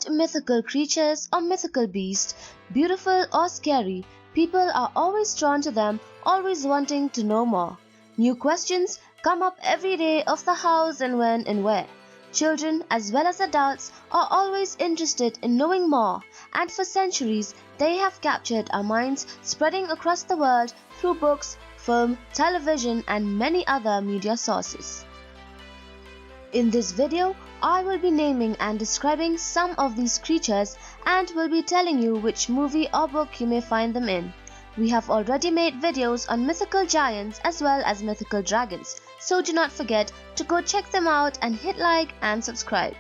it mythical creatures or mythical beasts, beautiful or scary, people are always drawn to them, always wanting to know more. New questions come up every day of the hows and when and where. Children as well as adults are always interested in knowing more, and for centuries they have captured our minds, spreading across the world through books, film, television and many other media sources. In this video, I will be naming and describing some of these creatures and will be telling you which movie or book you may find them in. We have already made videos on mythical giants as well as mythical dragons, so do not forget to go check them out and hit like and subscribe.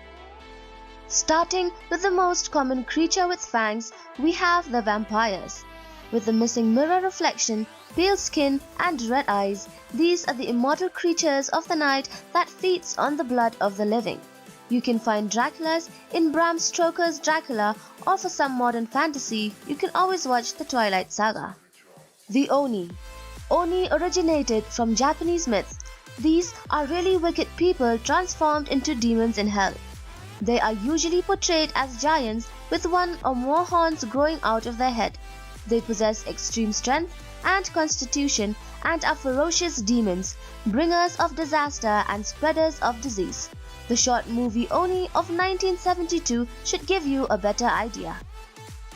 Starting with the most common creature with fangs, we have the vampires. With the missing mirror reflection, pale skin and red eyes, these are the immortal creatures of the night that feeds on the blood of the living. You can find Draculas in Bram Stoker's Dracula, or for some modern fantasy, you can always watch the Twilight Saga. The Oni. Oni originated from Japanese myths. These are really wicked people transformed into demons in hell. They are usually portrayed as giants with one or more horns growing out of their head. They possess extreme strength and constitution and are ferocious demons, bringers of disaster and spreaders of disease. The short movie Oni of 1972 should give you a better idea.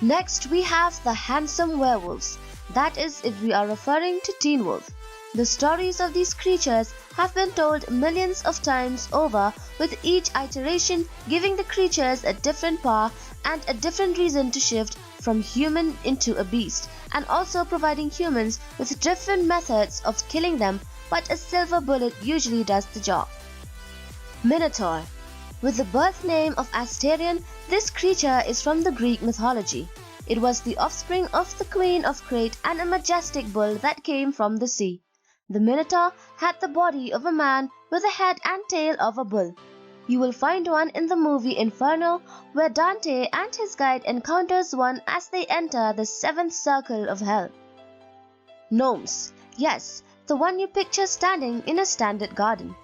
Next we have the handsome werewolves, that is if we are referring to Teen Wolf. The stories of these creatures have been told millions of times over, with each iteration giving the creatures a different power and a different reason to shift from human into a beast, and also providing humans with different methods of killing them, but a silver bullet usually does the job. Minotaur. With the birth name of Asterion, this creature is from the Greek mythology. It was the offspring of the Queen of Crete and a majestic bull that came from the sea. The Minotaur had the body of a man with a head and tail of a bull. You will find one in the movie Inferno, where Dante and his guide encounters one as they enter the seventh circle of hell. Gnomes. Yes, the one you picture standing in a standard garden.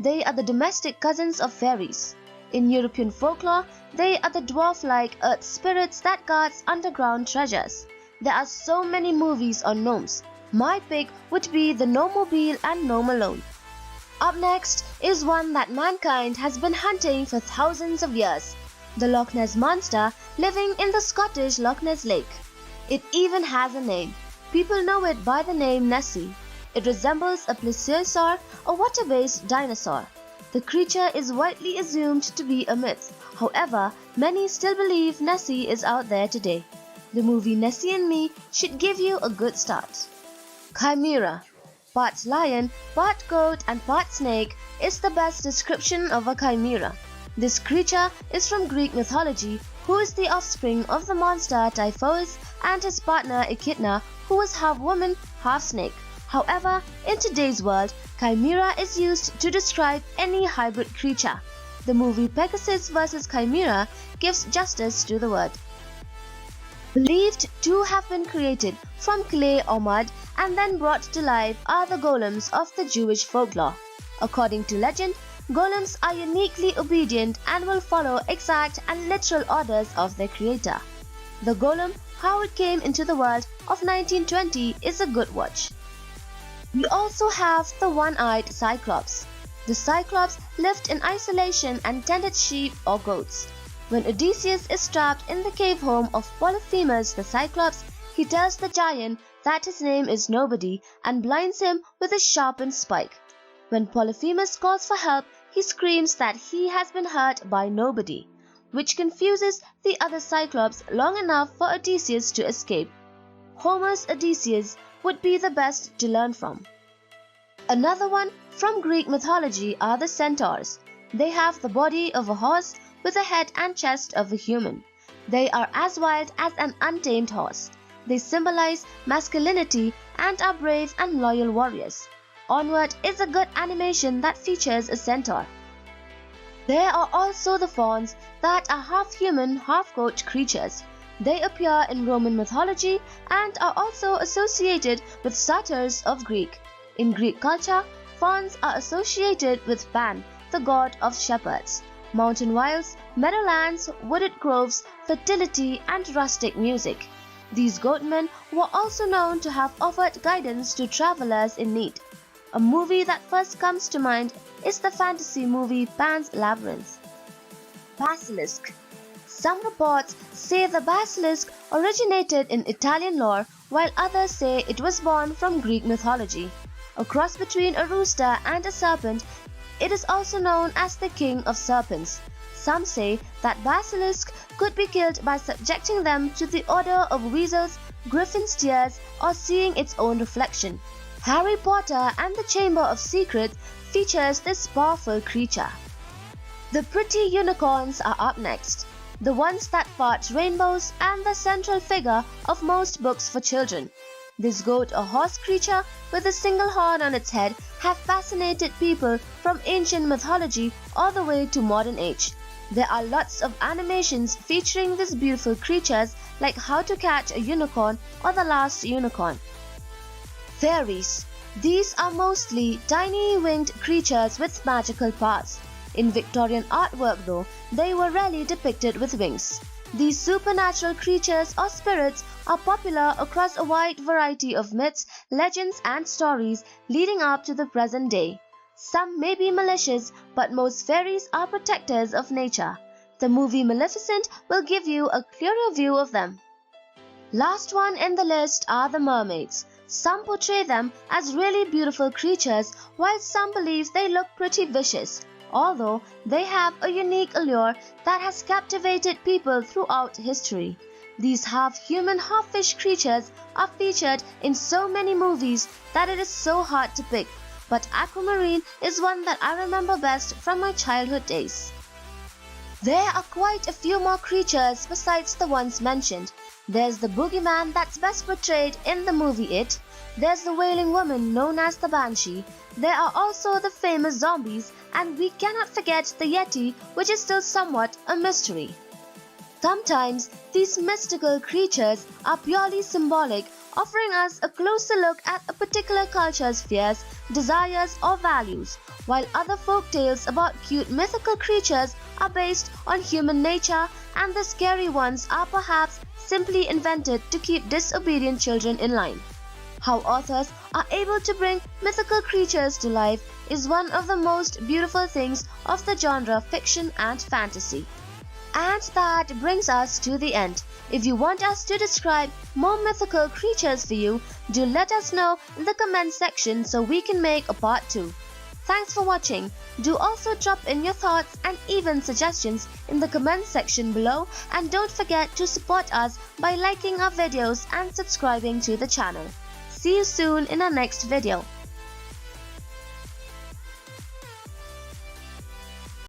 They are the domestic cousins of fairies. In European folklore, they are the dwarf-like earth spirits that guards underground treasures. There are so many movies on gnomes. My pick would be the Gnomemobile and Gnome Alone. Up next is one that mankind has been hunting for thousands of years, the Loch Ness Monster living in the Scottish Loch Ness Lake. It even has a name. People know it by the name Nessie. It resembles a plesiosaur, a water-based dinosaur. The creature is widely assumed to be a myth. However, many still believe Nessie is out there today. The movie Nessie and Me should give you a good start. Chimera. Part lion, part goat and part snake is the best description of a chimera. This creature is from Greek mythology, who is the offspring of the monster Typhus and his partner Echidna, who was half woman, half snake. However, in today's world, chimera is used to describe any hybrid creature. The movie Pegasus vs. Chimera gives justice to the word. Believed to have been created from clay or mud and then brought to life are the golems of the Jewish folklore. According to legend, golems are uniquely obedient and will follow exact and literal orders of their creator. The golem, how it came into the world of 1920, is a good watch. We also have the one-eyed Cyclops. The Cyclops lived in isolation and tended sheep or goats. When Odysseus is trapped in the cave home of Polyphemus the Cyclops, he tells the giant that his name is Nobody and blinds him with a sharpened spike. When Polyphemus calls for help, he screams that he has been hurt by nobody, which confuses the other Cyclops long enough for Odysseus to escape. Homer's Odysseus would be the best to learn from. Another one from Greek mythology are the centaurs. They have the body of a horse with a head and chest of a human. They are as wild as an untamed horse. They symbolize masculinity and are brave and loyal warriors. Onward is a good animation that features a centaur. There are also the fauns that are half human, half goat creatures. They appear in Roman mythology and are also associated with satyrs of Greek. In Greek culture, fauns are associated with Pan, the god of shepherds. mountain wilds, meadowlands, wooded groves, fertility, and rustic music. These goatmen were also known to have offered guidance to travelers in need. A movie that first comes to mind is the fantasy movie Pan's Labyrinth. Basilisk. Some reports say the basilisk originated in Italian lore, while others say it was born from Greek mythology. A cross between a rooster and a serpent, it is also known as the king of serpents. Some say that basilisk could be killed by subjecting them to the odor of weasels, griffin's tears, or seeing its own reflection. Harry Potter and the Chamber of Secrets features this powerful creature. The pretty unicorns are up next, the ones that fart rainbows and the central figure of most books for children. This goat or horse creature with a single horn on its head have fascinated people from ancient mythology all the way to modern age. There are lots of animations featuring these beautiful creatures like How to Catch a Unicorn or The Last Unicorn. Fairies. These are mostly tiny winged creatures with magical powers. In Victorian artwork though, they were rarely depicted with wings. These supernatural creatures or spirits are popular across a wide variety of myths, legends and stories leading up to the present day. Some may be malicious, but most fairies are protectors of nature. The movie Maleficent will give you a clearer view of them. Last one in the list are the mermaids. Some portray them as really beautiful creatures, while some believe they look pretty vicious, although they have a unique allure that has captivated people throughout history. These half-human, half-fish creatures are featured in so many movies that it is so hard to pick, but aquamarine is one that I remember best from my childhood days. There are quite a few more creatures besides the ones mentioned. There's the boogeyman that's best portrayed in the movie It. There's the wailing woman known as the Banshee. There are also the famous zombies, and we cannot forget the Yeti, which is still somewhat a mystery. Sometimes these mystical creatures are purely symbolic, offering us a closer look at a particular culture's fears, desires or values, while other folk tales about cute mythical creatures are based on human nature, and the scary ones are perhaps simply invented to keep disobedient children in line. How authors are able to bring mythical creatures to life is one of the most beautiful things of the genre fiction and fantasy. And that brings us to the end. If you want us to describe more mythical creatures for you, do let us know in the comment section so we can make a part 2. Thanks for watching. Do also drop in your thoughts and even suggestions in the comment section below, and don't forget to support us by liking our videos and subscribing to the channel. See you soon in our next video.